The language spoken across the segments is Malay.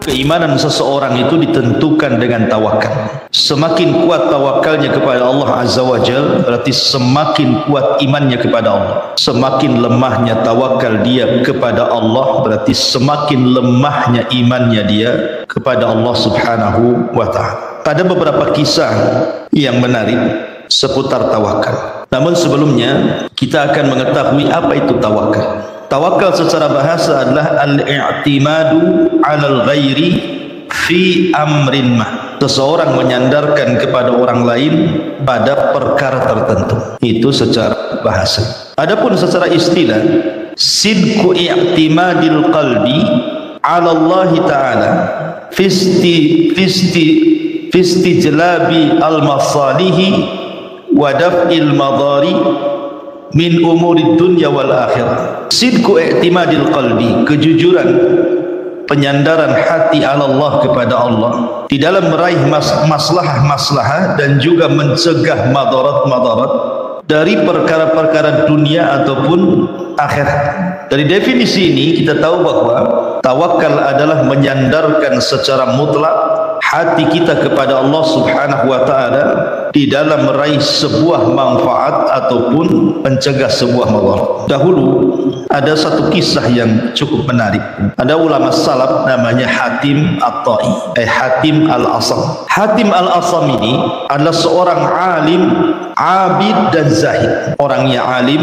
Keimanan seseorang itu ditentukan dengan tawakal. Semakin kuat tawakalnya kepada Allah Azza wa Jal, berarti semakin kuat imannya kepada Allah. Semakin lemahnya tawakal dia kepada Allah, berarti semakin lemahnya imannya dia kepada Allah Subhanahu wa ta'ala. Ada beberapa kisah yang menarik seputar tawakal. Namun sebelumnya kita akan mengetahui apa itu tawakal. Tawakal secara bahasa adalah al-i'timadu 'alal ghairi fi amrin ma. Seseorang menyandarkan kepada orang lain pada perkara tertentu. Itu secara bahasa. Adapun secara istilah, sidqu i'timadil qalbi 'ala Allah ta'ala fisti jelabi al-masalihi wa daf'il madari min umuri dunya wal akhirah. Sidqu i'timadil qalbi, kejujuran penyandaran hati ala Allah kepada Allah di dalam meraih maslahah dan juga mencegah madarat dari perkara-perkara dunia ataupun akhirat. Dari definisi ini kita tahu bahwa tawakal adalah menyandarkan secara mutlak hati kita kepada Allah Subhanahu wa ta'ala di dalam meraih sebuah manfaat ataupun mencegah sebuah madarat. Dahulu ada satu kisah yang cukup menarik. Ada ulama salaf namanya Hatim At-Tai, Hatim Al-Asam. Hatim Al-Asam ini adalah seorang alim, abid dan zahid. Orangnya alim,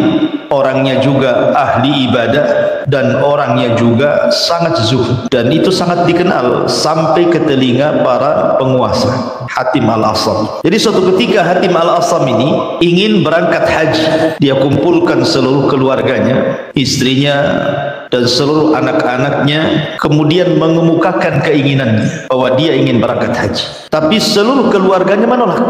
orangnya juga ahli ibadah, dan orangnya juga sangat zuhud, dan itu sangat dikenal sampai ke telinga para penguasa. Hatim Al-Asam. Jadi suatu ketika Hatim Al-Asam ini ingin berangkat haji. Dia kumpulkan seluruh keluarganya, istrinya dan seluruh anak-anaknya, kemudian mengemukakan keinginannya bahwa dia ingin berangkat haji. Tapi seluruh keluarganya menolak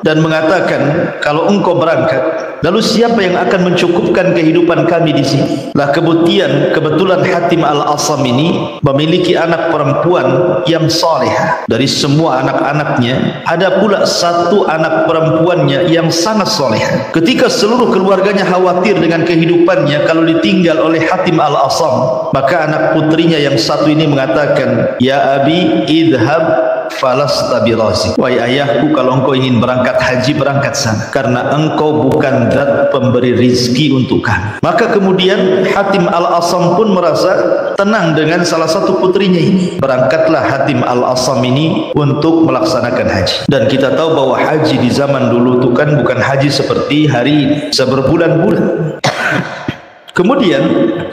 dan mengatakan, kalau engkau berangkat, lalu siapa yang akan mencukupkan kehidupan kami di sini? Lah kebetulan Hatim Al-Asam ini memiliki anak perempuan yang salehah. Dari semua anak-anaknya, ada pula satu anak perempuannya yang sangat salehah. Ketika seluruh keluarganya khawatir dengan kehidupannya kalau ditinggal oleh Hatim Al-Asam, maka anak putrinya yang satu ini mengatakan, ya abi idhab falasta birazi. Wahai ayahku, kalau engkau ingin berangkat haji, berangkat sana, karena engkau bukan zat pemberi rizki untuk kami. Maka kemudian Hatim Al-Asam pun merasa tenang dengan salah satu putrinya ini. Berangkatlah Hatim Al-Asam ini untuk melaksanakan haji. Dan kita tahu bahwa haji di zaman dulu itu kan bukan haji seperti hari ini, berbulan-bulan. Kemudian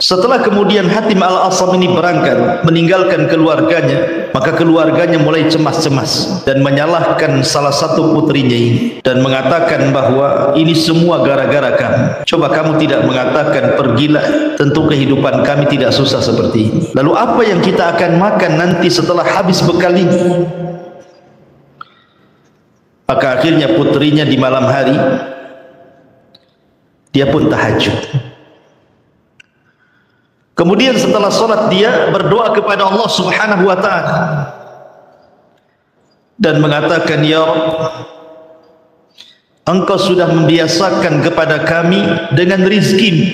setelah Hatim Al-Asam ini berangkat meninggalkan keluarganya, maka keluarganya mulai cemas-cemas dan menyalahkan salah satu putrinya ini dan mengatakan bahwa ini semua gara-gara kamu. Coba kamu tidak mengatakan pergilah, tentu kehidupan kami tidak susah seperti ini. Lalu apa yang kita akan makan nanti setelah habis bekal ini? Maka akhirnya putrinya di malam hari dia pun tahajud. Kemudian setelah sholat dia berdoa kepada Allah Subhanahu wa ta'ala dan mengatakan, ya Rabb, engkau sudah membiasakan kepada kami dengan rizki,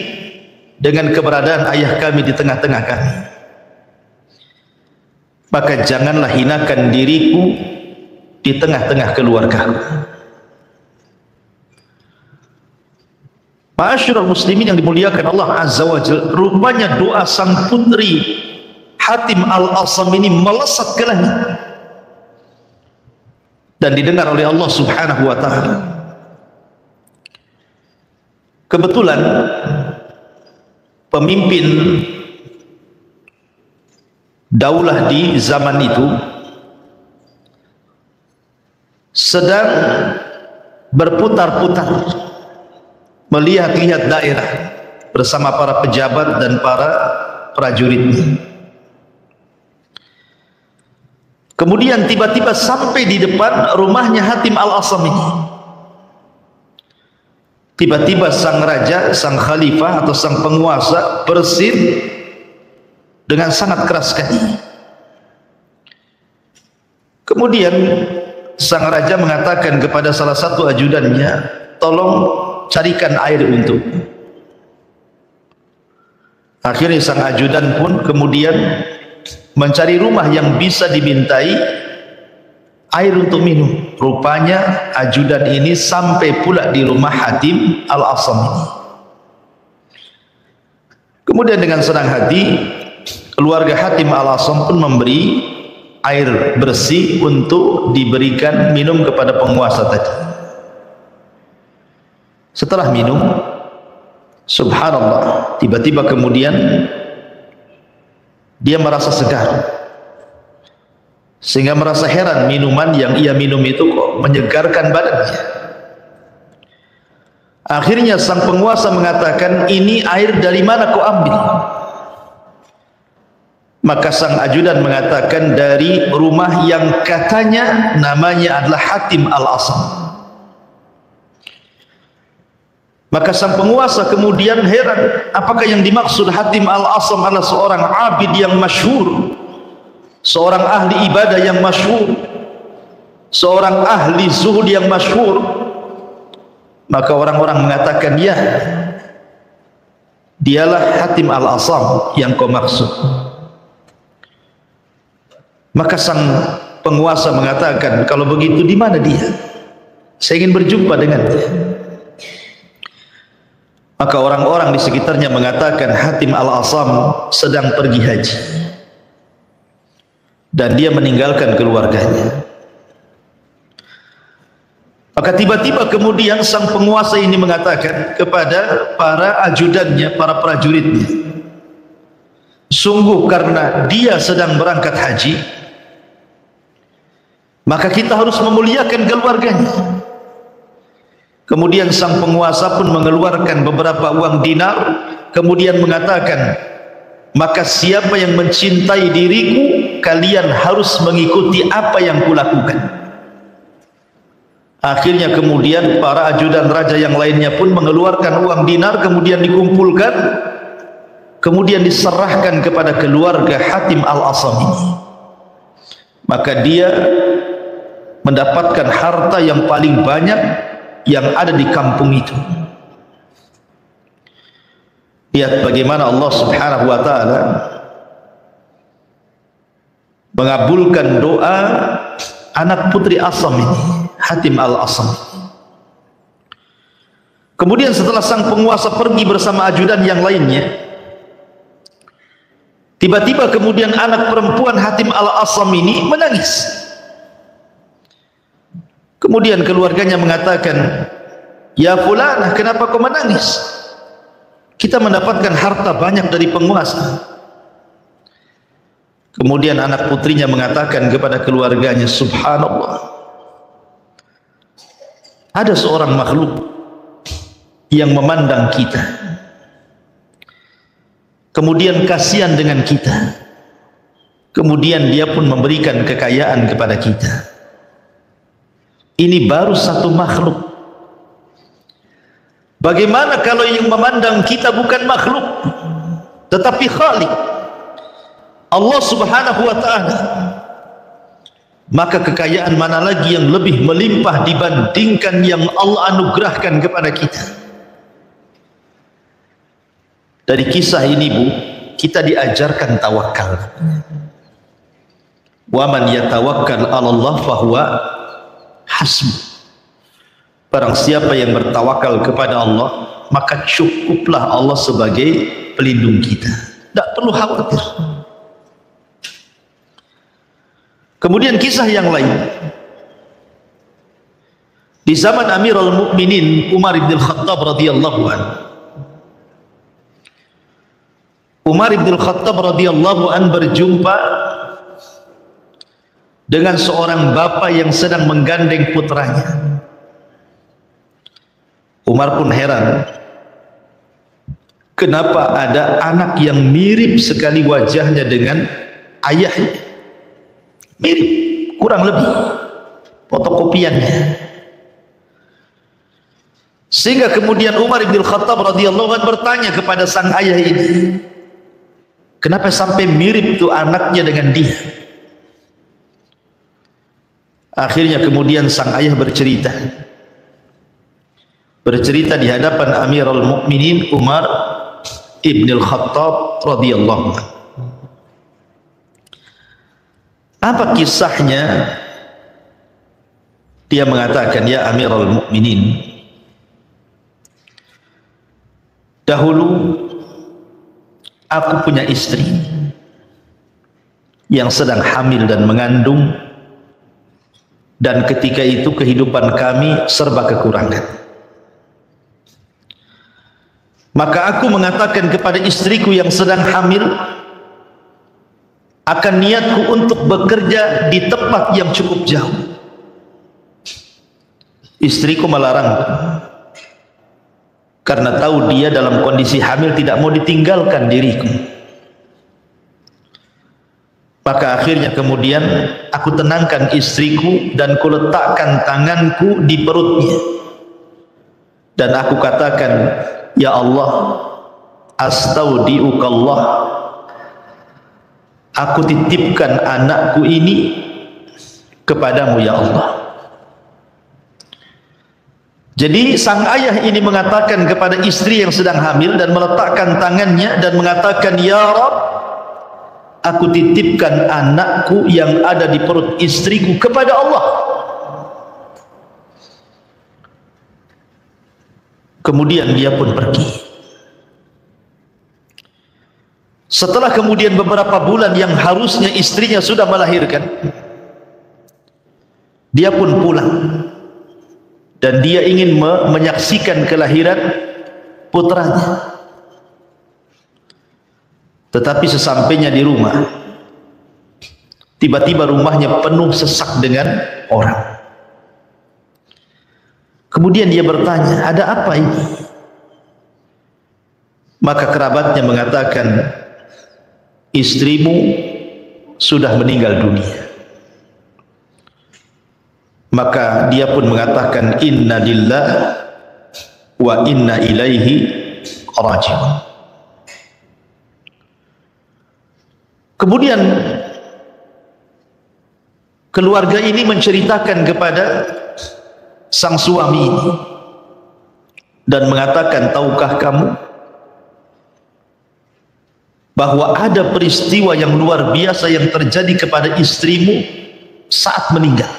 dengan keberadaan ayah kami di tengah-tengah kami, maka janganlah hinakan diriku di tengah-tengah keluargaku. Ma'asyiral muslimin yang dimuliakan Allah Azza wa Jalla, rupanya doa sang putri Hatim Al-Asam ini melesat ke langit dan didengar oleh Allah Subhanahu wa ta'ala. Kebetulan pemimpin daulah di zaman itu sedang berputar-putar melihat-lihat daerah bersama para pejabat dan para prajuritnya. Kemudian tiba-tiba sampai di depan rumahnya Hatim Al-Asam ini. Tiba-tiba sang raja, sang khalifah atau sang penguasa bersin dengan sangat keras sekali. Kemudian sang raja mengatakan kepada salah satu ajudannya, tolong carikan air untuk. Akhirnya sang ajudan pun kemudian mencari rumah yang bisa dimintai air untuk minum. Rupanya ajudan ini sampai pula di rumah Hatim Al-Asam ini. Kemudian dengan senang hati keluarga Hatim Al-Asam pun memberi air bersih untuk diberikan minum kepada penguasa tadi. Setelah minum, subhanallah, tiba-tiba kemudian dia merasa segar, sehingga merasa heran minuman yang ia minum itu kok menyegarkan badannya. Akhirnya sang penguasa mengatakan, ini air dari mana kau ambil? Maka sang ajudan mengatakan, dari rumah yang katanya namanya adalah Hatim Al-Asam. Maka sang penguasa kemudian heran, apakah yang dimaksud Hatim Al-Asam adalah seorang abid yang masyhur, seorang ahli ibadah yang masyhur, seorang ahli zuhud yang masyhur? Maka orang-orang mengatakan, ya, dialah Hatim Al-Asam yang kau maksud. Maka sang penguasa mengatakan, kalau begitu di mana dia? Saya ingin berjumpa dengan dia. Maka orang-orang di sekitarnya mengatakan, Hatim Al-Asam sedang pergi haji dan dia meninggalkan keluarganya. Maka tiba-tiba kemudian sang penguasa ini mengatakan kepada para ajudannya, para prajuritnya, sungguh karena dia sedang berangkat haji, maka kita harus memuliakan keluarganya. Kemudian sang penguasa pun mengeluarkan beberapa uang dinar, kemudian mengatakan, maka siapa yang mencintai diriku, kalian harus mengikuti apa yang kulakukan. Akhirnya kemudian para ajudan raja yang lainnya pun mengeluarkan uang dinar, kemudian dikumpulkan, kemudian diserahkan kepada keluarga Hatim Al-Asam ini. Maka dia mendapatkan harta yang paling banyak yang ada di kampung itu. Lihat bagaimana Allah Subhanahu wa ta'ala mengabulkan doa anak putri Asam ini, Hatim Al-Asam. Kemudian setelah sang penguasa pergi bersama ajudan yang lainnya, tiba-tiba kemudian anak perempuan Hatim Al-Asam ini menangis. Kemudian keluarganya mengatakan, ya fulanah, kenapa kau menangis? Kita mendapatkan harta banyak dari penguasa. Kemudian anak putrinya mengatakan kepada keluarganya, subhanallah, ada seorang makhluk yang memandang kita, kemudian kasihan dengan kita, kemudian dia pun memberikan kekayaan kepada kita. Ini baru satu makhluk. Bagaimana kalau yang memandang kita bukan makhluk, tetapi Khalik, Allah Subhanahu wa ta'ala? Maka kekayaan mana lagi yang lebih melimpah dibandingkan yang Allah anugerahkan kepada kita? Dari kisah ini, Bu, kita diajarkan tawakal. Wa man yatawakkal 'ala Allah fahuwa hasbuh. Barang siapa yang bertawakal kepada Allah, maka cukuplah Allah sebagai pelindung kita. Tidak perlu khawatir. Kemudian kisah yang lain, di zaman Amirul Mukminin Umar bin Khattab radhiyallahu anhu. Umar bin Khattab radhiyallahu anhu berjumpa dengan seorang bapa yang sedang menggandeng putranya. Umar pun heran, kenapa ada anak yang mirip sekali wajahnya dengan ayahnya, mirip, kurang lebih fotokopiannya. Sehingga kemudian Umar bin Khattab radhiyallahu anhu bertanya kepada sang ayah ini, kenapa sampai mirip tuh anaknya dengan dia? Akhirnya kemudian sang ayah bercerita di hadapan Amirul Mukminin Umar ibn al-Khattab radhiyallahu anhu. Apa kisahnya? Dia mengatakan, ya Amirul Mukminin, dahulu aku punya istri yang sedang hamil dan mengandung, dan ketika itu kehidupan kami serba kekurangan. Maka aku mengatakan kepada istriku yang sedang hamil, akan niatku untuk bekerja di tempat yang cukup jauh. Istriku melarang karena tahu dia dalam kondisi hamil, tidak mau ditinggalkan diriku. Maka akhirnya kemudian aku tenangkan istriku dan kuletakkan tanganku di perutnya, dan aku katakan, ya Allah, astaudiukallah, aku titipkan anakku ini kepadamu ya Allah. Jadi sang ayah ini mengatakan kepada istri yang sedang hamil dan meletakkan tangannya dan mengatakan, ya Rabb, aku titipkan anakku yang ada di perut istriku kepada Allah. Kemudian dia pun pergi. Setelah kemudian beberapa bulan yang harusnya istrinya sudah melahirkan, dia pun pulang dan dia ingin menyaksikan kelahiran putranya. Tetapi sesampainya di rumah, tiba-tiba rumahnya penuh sesak dengan orang. Kemudian dia bertanya, ada apa ini? Maka kerabatnya mengatakan, istrimu sudah meninggal dunia. Maka dia pun mengatakan, inna lillahi wa inna ilaihi raji'un. Kemudian keluarga ini menceritakan kepada sang suami ini dan mengatakan, tahukah kamu bahwa ada peristiwa yang luar biasa yang terjadi kepada istrimu saat meninggal?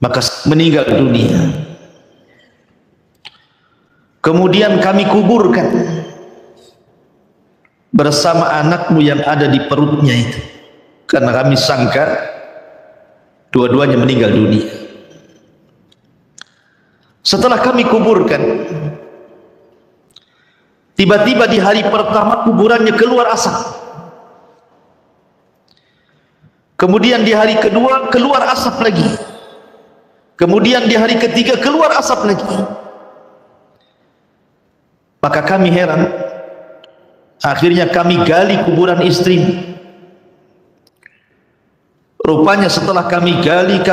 Maka meninggal dunia, kemudian kami kuburkan bersama anakmu yang ada di perutnya itu, karena kami sangka dua-duanya meninggal dunia. Setelah kami kuburkan, tiba-tiba di hari pertama kuburannya keluar asap. Kemudian di hari kedua keluar asap lagi. Kemudian di hari ketiga keluar asap lagi. Maka kami heran. Akhirnya kami gali kuburan istrimu. Rupanya setelah kami gali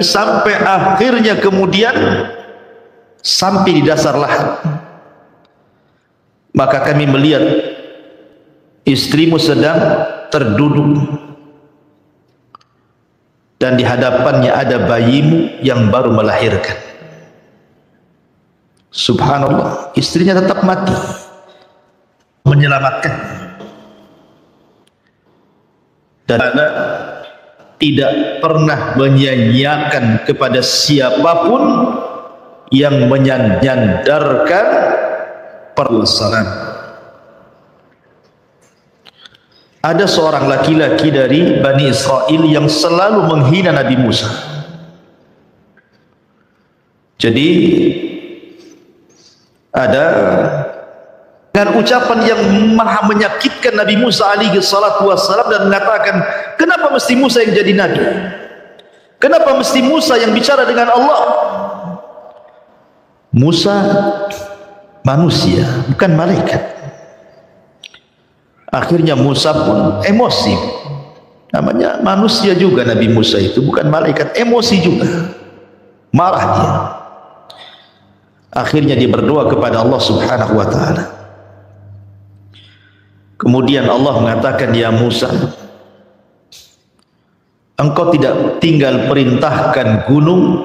sampai akhirnya kemudian sampai di dasar lahat. Maka kami melihat istrimu sedang terduduk dan di hadapannya ada bayimu yang baru melahirkan. Subhanallah, istrinya tetap mati, menyelamatkan. Dan tidak pernah menyanyiakan kepada siapapun yang menyandarkan permasalahan. Ada seorang laki-laki dari Bani Israel yang selalu menghina Nabi Musa. Jadi ada dengan ucapan yang maha menyakitkan Nabi Musa alaihi salatu wassalam dan mengatakan, kenapa mesti Musa yang jadi nabi? Kenapa mesti Musa yang bicara dengan Allah? Musa manusia, bukan malaikat. Akhirnya Musa pun emosi. Namanya manusia juga Nabi Musa itu, bukan malaikat, emosi juga. Marah dia. Akhirnya dia berdoa kepada Allah Subhanahu wa taala. Kemudian Allah mengatakan, ya Musa, engkau tidak tinggal perintahkan gunung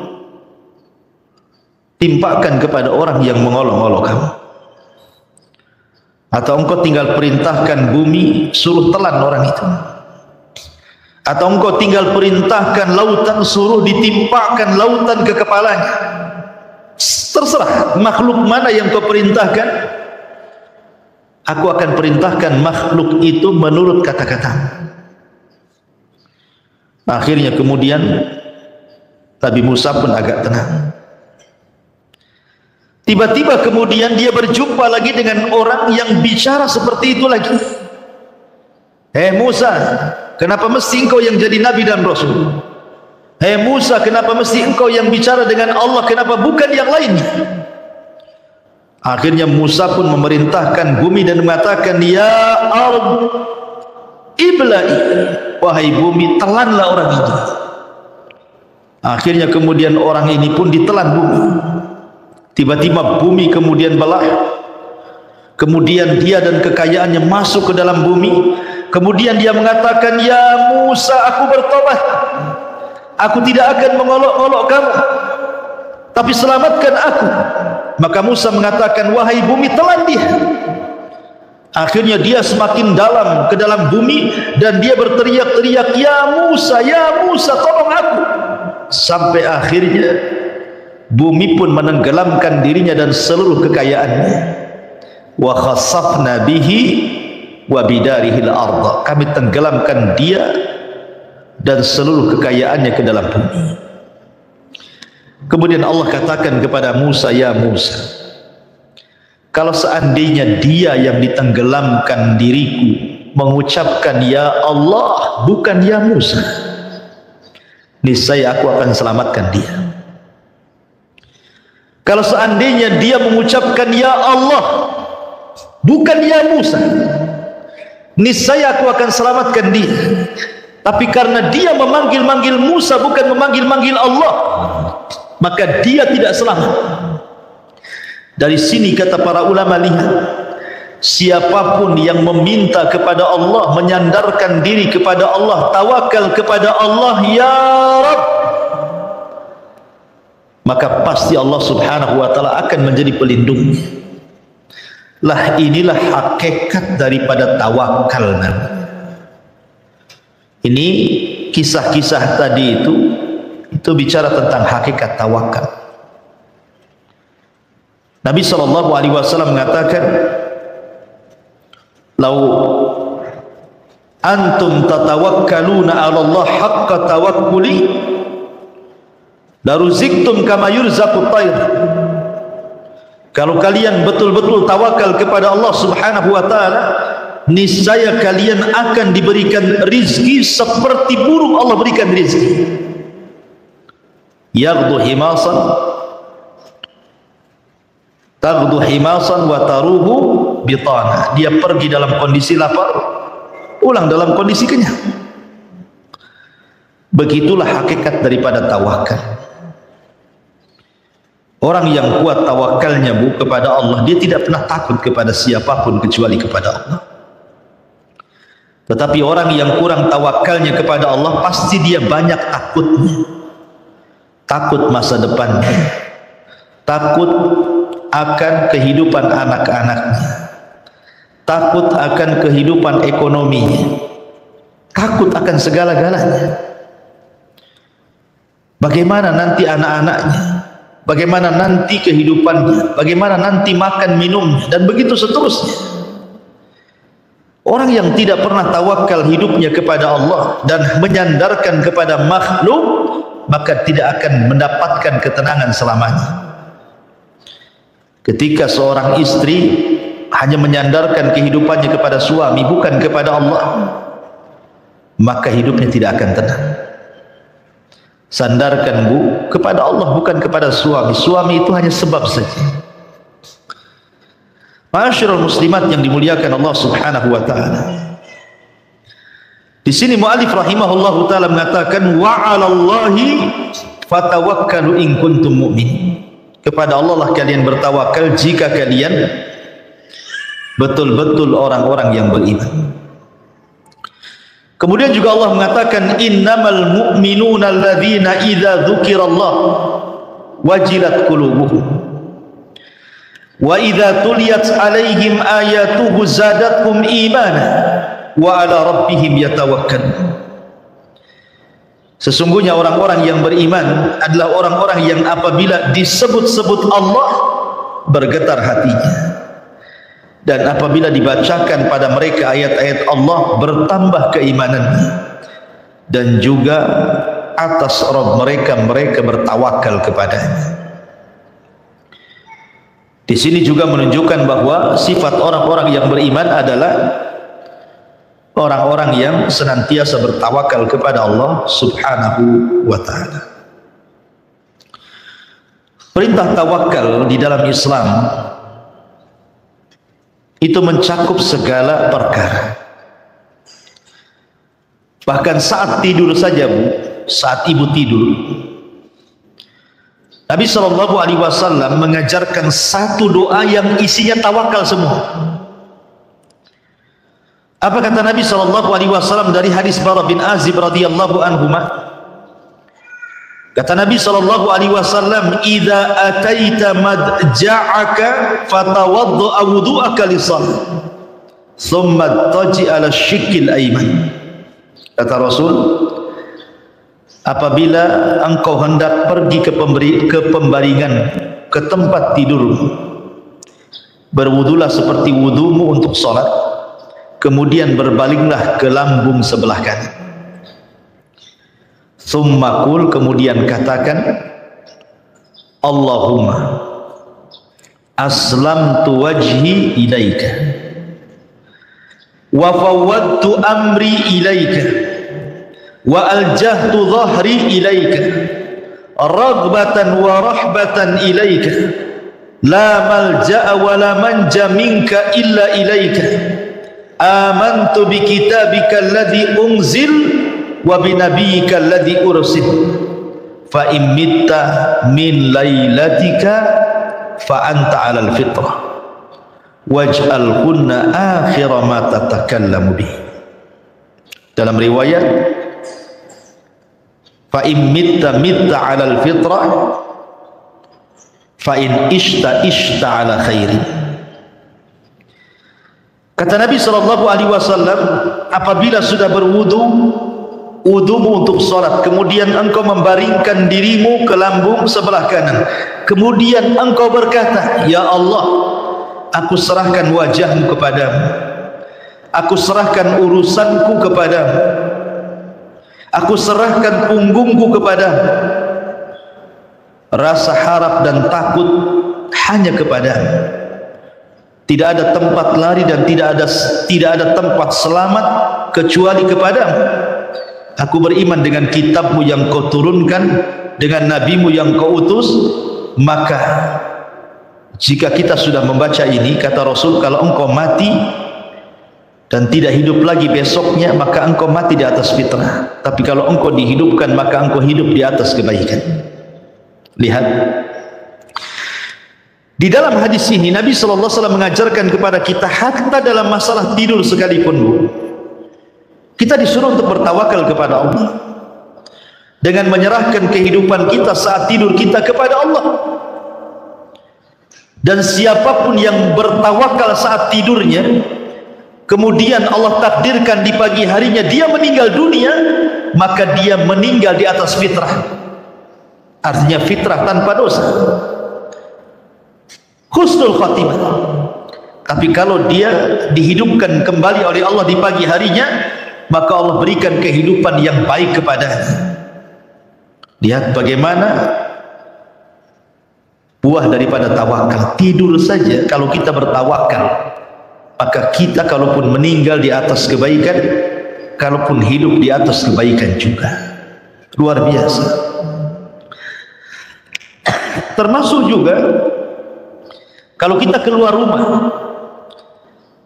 timpakan kepada orang yang mengolok-olok kamu. Atau engkau tinggal perintahkan bumi suruh telan orang itu? Atau engkau tinggal perintahkan lautan suruh ditimpakan lautan ke kepalanya? Terserah makhluk mana yang kau perintahkan, aku akan perintahkan makhluk itu menurut kata-kata. Akhirnya kemudian Nabi Musa pun agak tenang. Tiba-tiba kemudian dia berjumpa lagi dengan orang yang bicara seperti itu lagi. Hei Musa, kenapa mesti engkau yang jadi Nabi dan Rasul? Hei Musa, kenapa mesti engkau yang bicara dengan Allah, kenapa bukan yang lainnya? Akhirnya Musa pun memerintahkan bumi dan mengatakan, ya ard ibla'i, wahai bumi telanlah orang ini. Akhirnya kemudian orang ini pun ditelan bumi. Tiba-tiba bumi kemudian belah, kemudian dia dan kekayaannya masuk ke dalam bumi. Kemudian dia mengatakan, ya Musa, aku bertobat, aku tidak akan mengolok-olok kamu, tapi selamatkan aku. Maka Musa mengatakan, wahai bumi telan dia. Akhirnya dia semakin dalam ke dalam bumi dan dia berteriak-teriak, ya Musa, tolong aku. Sampai akhirnya bumi pun menenggelamkan dirinya dan seluruh kekayaannya. Wa khasafna bihi wa bidarihil arda, kami tenggelamkan dia dan seluruh kekayaannya ke dalam bumi. Kemudian Allah katakan kepada Musa, ya Musa, kalau seandainya dia yang ditenggelamkan diriku mengucapkan ya Allah bukan ya Musa, niscaya aku akan selamatkan dia. Kalau seandainya dia mengucapkan ya Allah bukan ya Musa, niscaya aku akan selamatkan dia. Tapi karena dia memanggil-manggil Musa bukan memanggil-manggil Allah, maka dia tidak selamat. Dari sini kata para ulama, lihat, siapapun yang meminta kepada Allah, menyandarkan diri kepada Allah, tawakal kepada Allah, ya Rabb, maka pasti Allah subhanahu wa ta'ala akan menjadi pelindungnya. Lah inilah hakikat daripada tawakal. Ini kisah-kisah tadi itu bicara tentang hakikat tawakal. Nabi SAW mengatakan, lau antum tatawakkaluna ala Allah haqqa tawakkuli laruziktum kama yurzaqut tayr. Kalau kalian betul-betul tawakal kepada Allah subhanahu wa ta'ala, niscaya kalian akan diberikan rizki seperti burung Allah berikan rizki. Yaghdu himasan taghdu himasan wa taruhu bitana. Dia pergi dalam kondisi lapar, pulang dalam kondisi kenyang. Begitulah hakikat daripada tawakal. Orang yang kuat tawakalnya kepada Allah, dia tidak pernah takut kepada siapapun kecuali kepada Allah. Tetapi orang yang kurang tawakalnya kepada Allah, pasti dia banyak takutnya. Takut masa depannya, takut akan kehidupan anak-anaknya, takut akan kehidupan ekonominya, takut akan segala-galanya. Bagaimana nanti anak-anaknya, bagaimana nanti kehidupannya, bagaimana nanti makan minumnya, dan begitu seterusnya. Orang yang tidak pernah tawakal hidupnya kepada Allah dan menyandarkan kepada makhluk, maka tidak akan mendapatkan ketenangan selamanya. Ketika seorang istri hanya menyandarkan kehidupannya kepada suami bukan kepada Allah, maka hidupnya tidak akan tenang. Sandarkan kepada Allah bukan kepada suami. Suami itu hanya sebab saja. Ma'asyiral muslimat yang dimuliakan Allah subhanahu wa ta'ala, di sini mu'alif rahimahullahu ta'ala mengatakan, wa 'alallahi fatawakkalu in kuntum mu'min. Kepada Allah lah kalian bertawakal jika kalian betul-betul orang-orang yang beriman. Kemudian juga Allah mengatakan, innamal mu'minuna alladzina idza dzukirallah wajilat qulubuhum. Wa idza tuliyat alaihim ayatuhu zadatkum imana wa ala rabbihim yatawakkalun. Sesungguhnya orang-orang yang beriman adalah orang-orang yang apabila disebut-sebut Allah bergetar hatinya, dan apabila dibacakan pada mereka ayat-ayat Allah bertambah keimanannya, dan juga atas Rabb mereka bertawakal kepadanya. Di sini juga menunjukkan bahwa sifat orang-orang yang beriman adalah orang-orang yang senantiasa bertawakal kepada Allah Subhanahu wa ta'ala. Perintah tawakal di dalam Islam itu mencakup segala perkara. Bahkan saat tidur saja, Bu, saat ibu tidur, Nabi SAW mengajarkan satu doa yang isinya tawakal semua. Apa kata Nabi SAW dari hadis Bara bin Azib radhiyallahu anhu? Kata Nabi SAW, "Idza ataita madja'aka fatawadda'a wudu'aka lis-shalah, thumma taji 'ala syikil ayman." Kata Rasul, apabila engkau hendak pergi ke pembaringan, ke tempat tidur, berwudulah seperti wudumu untuk salat, kemudian berbalinglah ke lambung sebelah kanan. Tsumma qul, kemudian katakan, Allahumma aslamtu wajhi ilaika wa fawwadtu amri ilaika wa aljahtu dhahri ilaika raghbatan wa rahbatan ilaika la malja'a wa la manja minka illa ilaika amantu bi kitabika alladhi unzil wa bi nabiyyika alladhi ursil fa in mitta min lailatika fa anta 'alal fitrah waj'al kunna akhira ma tatakallamu bih. Dalam riwayat, fa in mitta 'alal fitrah fa in ishta 'ala khairi. Kata Nabi SAW, apabila sudah wudumu untuk sholat, kemudian engkau membaringkan dirimu ke lambung sebelah kanan, kemudian engkau berkata, Ya Allah, aku serahkan wajahmu kepadamu, aku serahkan urusanku kepadamu, aku serahkan punggungku kepadamu, rasa harap dan takut hanya kepadamu. Tidak ada tempat lari dan tidak ada tempat selamat kecuali kepadamu. Aku beriman dengan kitabmu yang kau turunkan, dengan nabimu yang kau utus. Maka jika kita sudah membaca ini, kata Rasul, kalau engkau mati dan tidak hidup lagi besoknya, maka engkau mati di atas fitrah. Tapi kalau engkau dihidupkan, maka engkau hidup di atas kebaikan. Lihat, di dalam hadis ini Nabi SAW mengajarkan kepada kita, hatta dalam masalah tidur sekalipun, Bu, kita disuruh untuk bertawakal kepada Allah dengan menyerahkan kehidupan kita saat tidur kita kepada Allah. Dan siapapun yang bertawakal saat tidurnya, kemudian Allah takdirkan di pagi harinya dia meninggal dunia, maka dia meninggal di atas fitrah. Artinya fitrah tanpa dosa, husnul khatimah. Tapi kalau dia dihidupkan kembali oleh Allah di pagi harinya, maka Allah berikan kehidupan yang baik kepadanya. Lihat bagaimana buah daripada tawakal. Tidur saja kalau kita bertawakal, maka kita kalaupun meninggal di atas kebaikan, kalaupun hidup di atas kebaikan juga. Luar biasa. Termasuk juga kalau kita keluar rumah,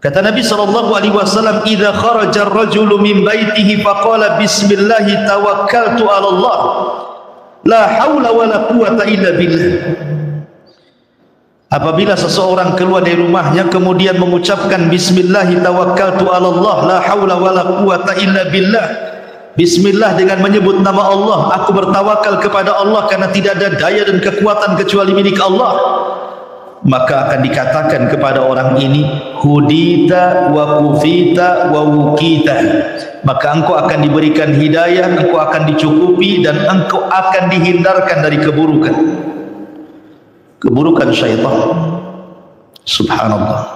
kata Nabi SAW, "Idza kharaja ar-rajulu min baitihi faqala bismillah tawakkaltu 'ala Allah, la haula wala quwwata illa billah." Apabila seseorang keluar dari rumahnya kemudian mengucapkan bismillah tawakkaltu 'ala Allah, la haula wala quwwata illa billah, bismillah dengan menyebut nama Allah, aku bertawakal kepada Allah karena tidak ada daya dan kekuatan kecuali milik Allah. maka akan dikatakan kepada orang ini, hudita wa kufita wa wukita, maka engkau akan diberikan hidayah, engkau akan dicukupi, dan engkau akan dihindarkan dari keburukan syaitan. Subhanallah.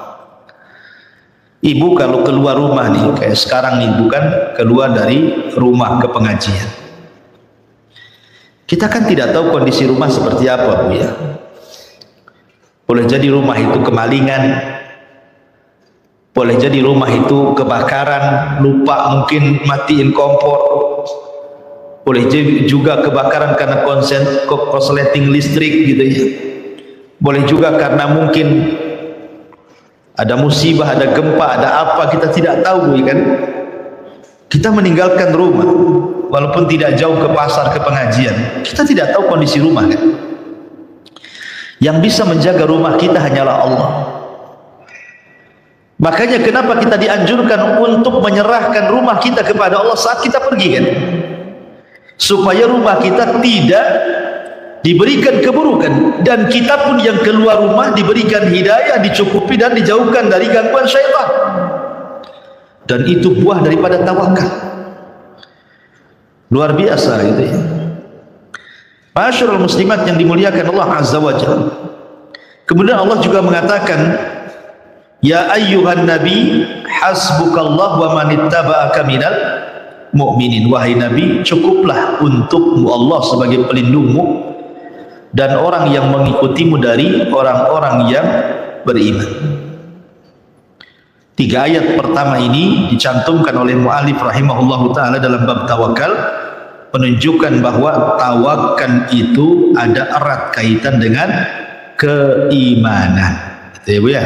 Ibu kalau keluar rumah nih, kayak sekarang nih, bukan keluar dari rumah ke pengajian, kita kan tidak tahu kondisi rumah seperti apa, Bu, ya. Boleh jadi rumah itu kemalingan, boleh jadi rumah itu kebakaran, lupa mungkin matiin kompor, boleh jadi juga kebakaran karena korsleting listrik gitu ya, boleh juga karena mungkin ada musibah, ada gempa, ada apa, kita tidak tahu, kan. Kita meninggalkan rumah walaupun tidak jauh ke pasar, ke pengajian, kita tidak tahu kondisi rumah, kan. Yang bisa menjaga rumah kita hanyalah Allah. Makanya kenapa kita dianjurkan untuk menyerahkan rumah kita kepada Allah saat kita pergi, kan, supaya rumah kita tidak diberikan keburukan, dan kita pun yang keluar rumah diberikan hidayah, dicukupi dan dijauhkan dari gangguan syaitan. Dan itu buah daripada tawakal. Luar biasa gitu ya. Masyarul muslimat yang dimuliakan Allah Azza wa Jalla. Kemudian Allah juga mengatakan, ya ayyuhan nabi hasbukallah wa manittaba'aka minal mu'minin. Wahai nabi, cukuplah untukmu Allah sebagai pelindungmu dan orang yang mengikutimu dari orang-orang yang beriman. 3 ayat pertama ini dicantumkan oleh mu'alif rahimahullahu ta'ala dalam bab tawakal, menunjukkan bahwa tawakal itu ada erat kaitan dengan keimanan, gitu ya, Bu, ya.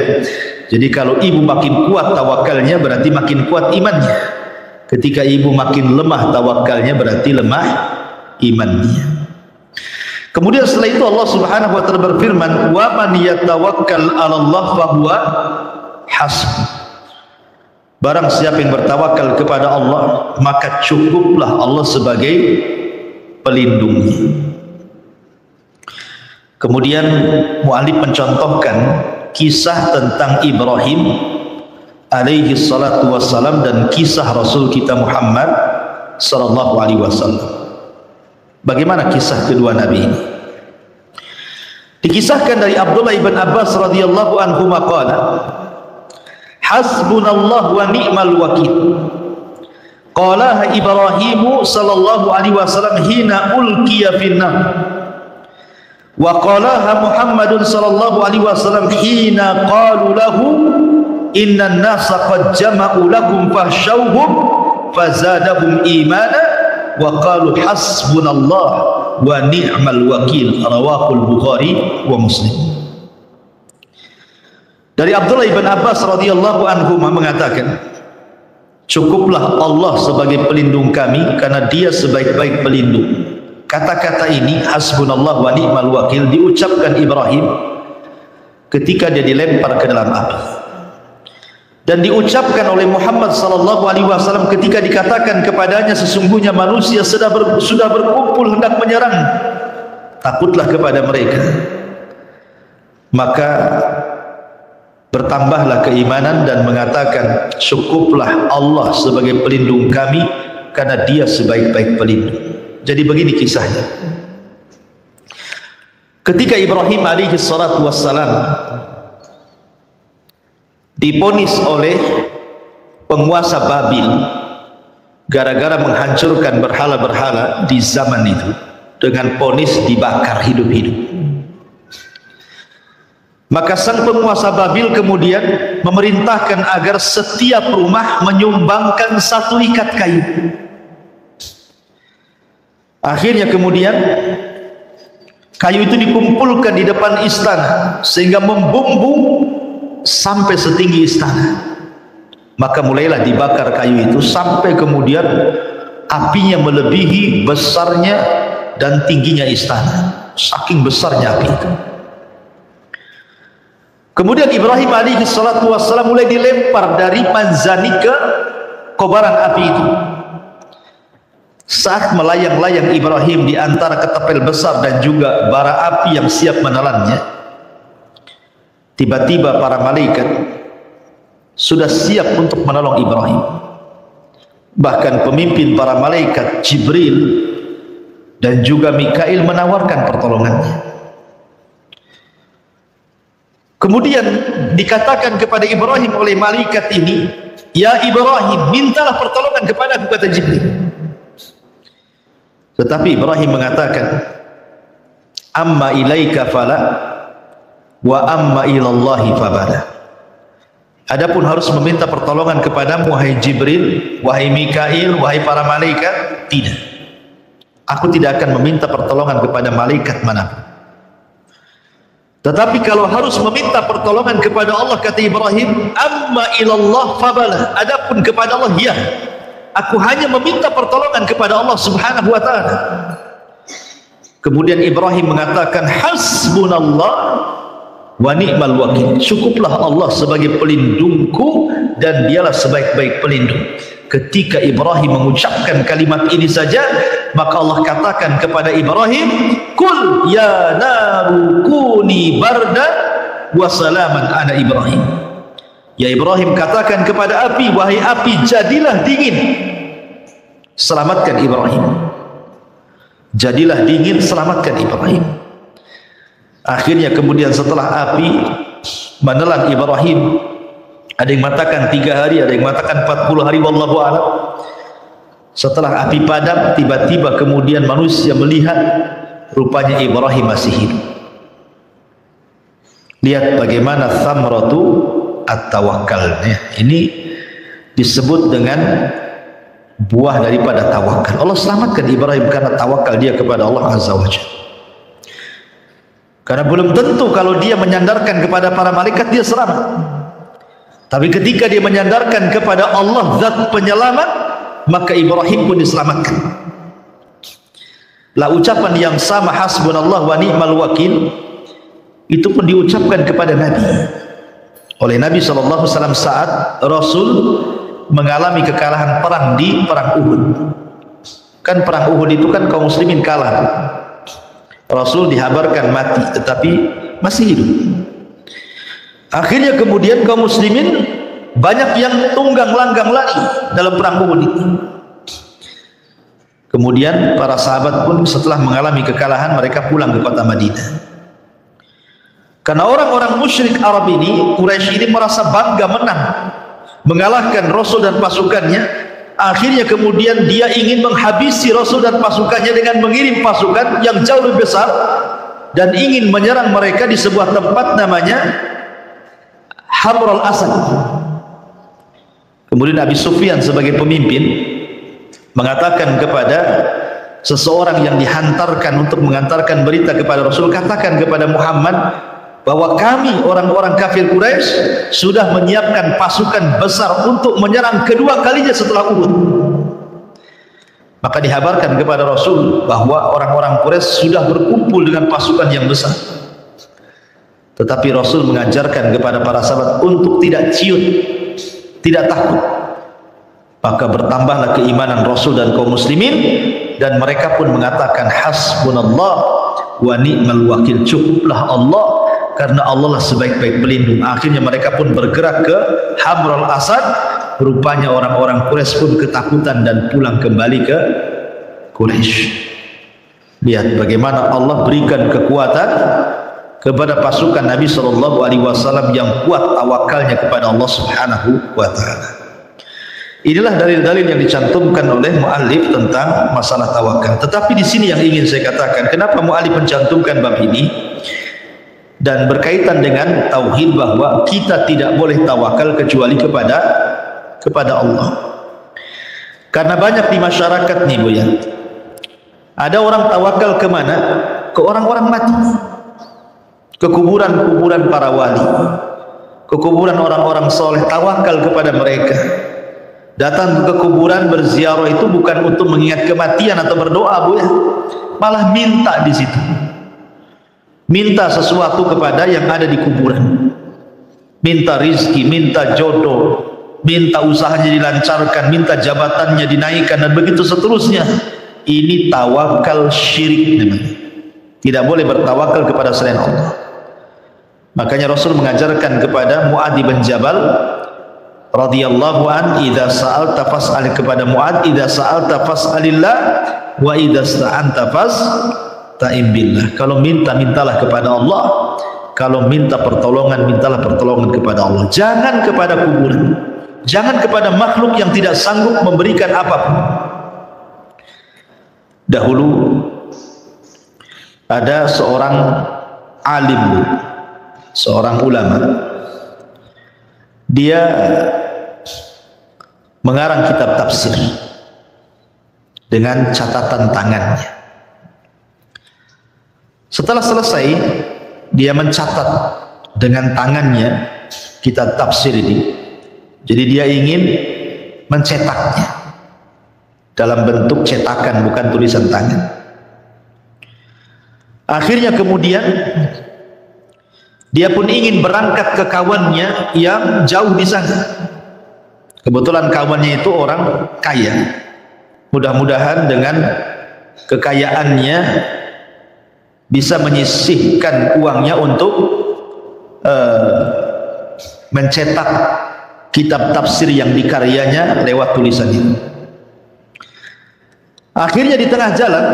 Jadi kalau ibu makin kuat tawakalnya, berarti makin kuat imannya. Ketika ibu makin lemah tawakalnya, berarti lemah imannya. Kemudian setelah itu Allah Subhanahu wa taala berfirman, wa man yatawakkal 'alallah fa huwa hasbuh. Barang siapa yang bertawakal kepada Allah, maka cukuplah Allah sebagai pelindungnya. Kemudian mu'alif mencontohkan kisah tentang Ibrahim alaihi salatu wassalam dan kisah Rasul kita Muhammad sallallahu alaihi wasallam. Bagaimana kisah kedua Nabi ini? Dikisahkan dari Abdullah ibn Abbas radhiyallahu anhu maqala, hasbunallah wa ni'mal wakil. Qalaha Ibrahim sallallahu alaihi wasallam hina ulqiya finnar, wa qalaha Muhammadun sallallahu alaihi wasallam hina qalu lahu innan nasa qad jama'u lakum fahshawhum fazadahum imana wa qalu hasbunallah wa ni'mal wakil. Rawahul Bukhari wa Muslim. Dari Abdullah ibn Abbas radhiyallahu anhu mengatakan, cukuplah Allah sebagai pelindung kami karena dia sebaik-baik pelindung. Kata-kata ini hasbunallah wa ni'mal wakil diucapkan Ibrahim ketika dia dilempar ke dalam api, dan diucapkan oleh Muhammad sallallahu alaihi wasallam ketika dikatakan kepadanya sesungguhnya manusia sudah berkumpul hendak menyerang, takutlah kepada mereka. Maka bertambahlah keimanan dan mengatakan, cukuplah Allah sebagai pelindung kami karena dia sebaik-baik pelindung. Jadi begini kisahnya. Ketika Ibrahim alaihi salatu wassalam diponis oleh penguasa Babil gara-gara menghancurkan berhala-berhala di zaman itu, dengan ponis dibakar hidup-hidup, maka sang penguasa Babil kemudian memerintahkan agar setiap rumah menyumbangkan 1 ikat kayu. Akhirnya kemudian kayu itu dikumpulkan di depan istana sehingga membumbung sampai setinggi istana. Maka mulailah dibakar kayu itu sampai kemudian apinya melebihi besarnya dan tingginya istana. Saking besarnya api itu. Kemudian Ibrahim alaihi salatu wassalam mulai dilempar dari manzani ke kobaran api itu. Saat melayang-layang Ibrahim di antara ketapel besar dan juga bara api yang siap menelannya, tiba-tiba para malaikat sudah siap untuk menolong Ibrahim. Bahkan pemimpin para malaikat Jibril dan juga Mikail menawarkan pertolongannya. Kemudian dikatakan kepada Ibrahim oleh malaikat ini, "Ya Ibrahim, mintalah pertolongan kepada aku," kata Jibril. Tetapi Ibrahim mengatakan, "Amma ilaika fala wa amma ilallahi fabala." Adapun harus meminta pertolongan kepadamu, wahai Jibril, wahai Mikail, wahai para malaikat, tidak. Aku tidak akan meminta pertolongan kepada malaikat manapun. Tetapi kalau harus meminta pertolongan kepada Allah, kata Ibrahim, amma ilallah fabala. Adapun kepada Allah, ya, aku hanya meminta pertolongan kepada Allah Subhanahu wa ta'ala. Kemudian Ibrahim mengatakan, hasbunallah wa ni'mal wakil. Cukuplah Allah sebagai pelindungku dan dialah sebaik-baik pelindung. Ketika Ibrahim mengucapkan kalimat ini saja, maka Allah katakan kepada Ibrahim, kul ya naru kuni bardan wa salaman ala Ibrahim. Ya Ibrahim, katakan kepada api, wahai api, jadilah dingin, selamatkan Ibrahim. Jadilah dingin, selamatkan Ibrahim. Akhirnya kemudian setelah api menelan Ibrahim, ada yang mengatakan 3 hari, ada yang mengatakan 40 hari, wallahu a'lam. Setelah api padam, tiba-tiba kemudian manusia melihat rupanya Ibrahim masih hidup. Lihat bagaimana thamratu at-tawakkal. Ini disebut dengan buah daripada tawakal. Allah selamatkan Ibrahim karena tawakal dia kepada Allah Azza wa Jalla. Karena belum tentu kalau dia menyandarkan kepada para malaikat dia selamat. Tapi ketika dia menyandarkan kepada Allah zat penyelamat, maka Ibrahim pun diselamatkan. Lah ucapan yang sama, hasbunallah wa ni'mal wakil, itu pun diucapkan kepada Nabi oleh Nabi SAW saat Rasul mengalami kekalahan perang di perang Uhud. Kan perang Uhud itu kan kaum muslimin kalah. Rasul dihabarkan mati tetapi masih hidup. Akhirnya kemudian kaum muslimin banyak yang tunggang langgang lari dalam perang Uhud itu. Kemudian para sahabat pun setelah mengalami kekalahan, mereka pulang ke kota Madinah. Karena orang-orang musyrik Arab ini, Quraisy ini merasa bangga menang, mengalahkan Rasul dan pasukannya. Akhirnya kemudian dia ingin menghabisi Rasul dan pasukannya dengan mengirim pasukan yang jauh lebih besar dan ingin menyerang mereka di sebuah tempat namanya Hamrul Asad. Kemudian Abi Sufyan sebagai pemimpin mengatakan kepada seseorang yang dihantarkan untuk mengantarkan berita kepada Rasul, katakan kepada Muhammad bahwa kami orang-orang kafir Quraisy sudah menyiapkan pasukan besar untuk menyerang kedua kalinya setelah Uhud. Maka dihabarkan kepada Rasul bahwa orang-orang Quraisy sudah berkumpul dengan pasukan yang besar. Tetapi Rasul mengajarkan kepada para sahabat untuk tidak ciut, tidak takut. Maka bertambahlah keimanan Rasul dan kaum muslimin, dan mereka pun mengatakan hasbunallah wa ni'mal wakil. Cukuplah Allah, karena Allah lah sebaik-baik pelindung. Akhirnya mereka pun bergerak ke Hamrul Asad. Rupanya orang-orang Quraisy pun ketakutan dan pulang kembali ke Quraisy. Lihat bagaimana Allah berikan kekuatan kepada pasukan Nabi SAW yang kuat tawakalnya kepada Allah Subhanahu wa ta'ala. Inilah dalil-dalil yang dicantumkan oleh muallif tentang masalah tawakal. Tetapi di sini yang ingin saya katakan, kenapa muallif mencantumkan bab ini dan berkaitan dengan tauhid, bahwa kita tidak boleh tawakal kecuali kepada Allah. Karena banyak di masyarakat nih Bu ya, ada orang tawakal kemana? Ke orang-orang mati, ke kuburan-kuburan para wali, ke kuburan orang-orang soleh, tawakal kepada mereka. Datang ke kuburan berziarah itu bukan untuk mengingat kematian atau berdoa Bu ya, malah minta di situ, minta sesuatu kepada yang ada di kuburan, minta rizki, minta jodoh, minta usahanya dilancarkan, minta jabatannya dinaikkan, dan begitu seterusnya. Ini tawakal syirik namanya. Tidak boleh bertawakal kepada selain Allah. Makanya Rasul mengajarkan kepada Mu'adz bin Jabal radhiyallahu an, idza sa'alta fas'al, kepada Mu'adz, idza sa'alta fas'alillah wa idza sta'anta fasta'in billah. Kalau minta, mintalah kepada Allah. Kalau minta pertolongan, mintalah pertolongan kepada Allah. Jangan kepada kuburan, jangan kepada makhluk yang tidak sanggup memberikan apapun. Dahulu ada seorang alim, seorang ulama, dia mengarang kitab tafsir dengan catatan tangannya. Setelah selesai, dia mencatat dengan tangannya kitab tafsir ini. Jadi dia ingin mencetaknya dalam bentuk cetakan, bukan tulisan tangan. Akhirnya kemudian dia pun ingin berangkat ke kawannya yang jauh di sana. Kebetulan kawannya itu orang kaya. Mudah-mudahan dengan kekayaannya bisa menyisihkan uangnya untuk mencetak kitab tafsir yang dikaryanya lewat tulisan itu. Akhirnya di tengah jalan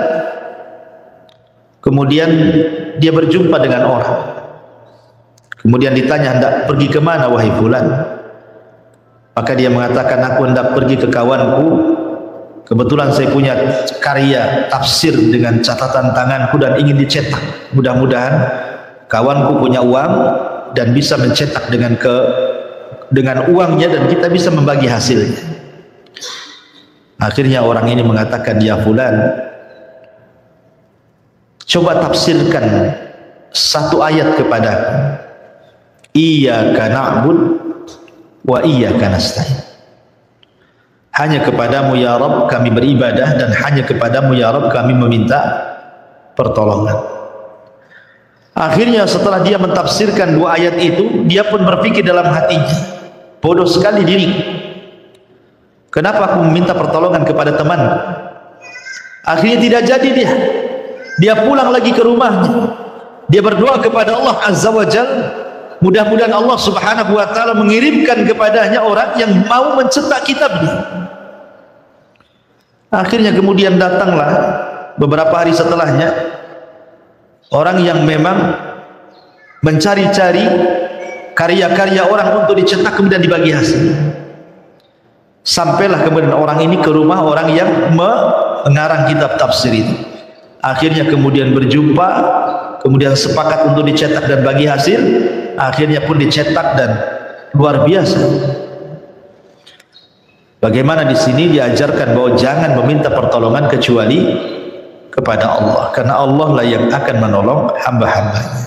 kemudian dia berjumpa dengan orang. Kemudian ditanya, hendak pergi ke mana wahai fulan? Maka dia mengatakan, aku hendak pergi ke kawanku. Kebetulan saya punya karya tafsir dengan catatan tanganku dan ingin dicetak. Mudah-mudahan kawanku punya uang dan bisa mencetak dengan uangnya, dan kita bisa membagi hasilnya. Akhirnya orang ini mengatakan, ya fulan, coba tafsirkan satu ayat kepadaku. Iyyaka na'bud wa iyyaka nasta'in. Hanya kepadamu ya Rabb kami beribadah, dan hanya kepadamu ya Rabb kami meminta pertolongan. Akhirnya setelah dia mentafsirkan dua ayat itu, dia pun berpikir dalam hatinya, bodoh sekali diri. Kenapa aku meminta pertolongan kepada teman? Akhirnya tidak jadi dia. Dia pulang lagi ke rumahnya. Dia berdoa kepada Allah Azza wa Jalla, mudah-mudahan Allah Subhanahu wa taala mengirimkan kepadanya orang yang mau mencetak kitabnya. Akhirnya kemudian datanglah beberapa hari setelahnya orang yang memang mencari-cari karya-karya orang untuk dicetak kemudian dibagi hasil. Sampailah kemudian orang ini ke rumah orang yang mengarang kitab tafsir itu. Akhirnya kemudian berjumpa, kemudian sepakat untuk dicetak dan bagi hasil. Akhirnya pun dicetak dan luar biasa. Bagaimana di sini diajarkan bahwa jangan meminta pertolongan kecuali kepada Allah, karena Allah lah yang akan menolong hamba-hambanya.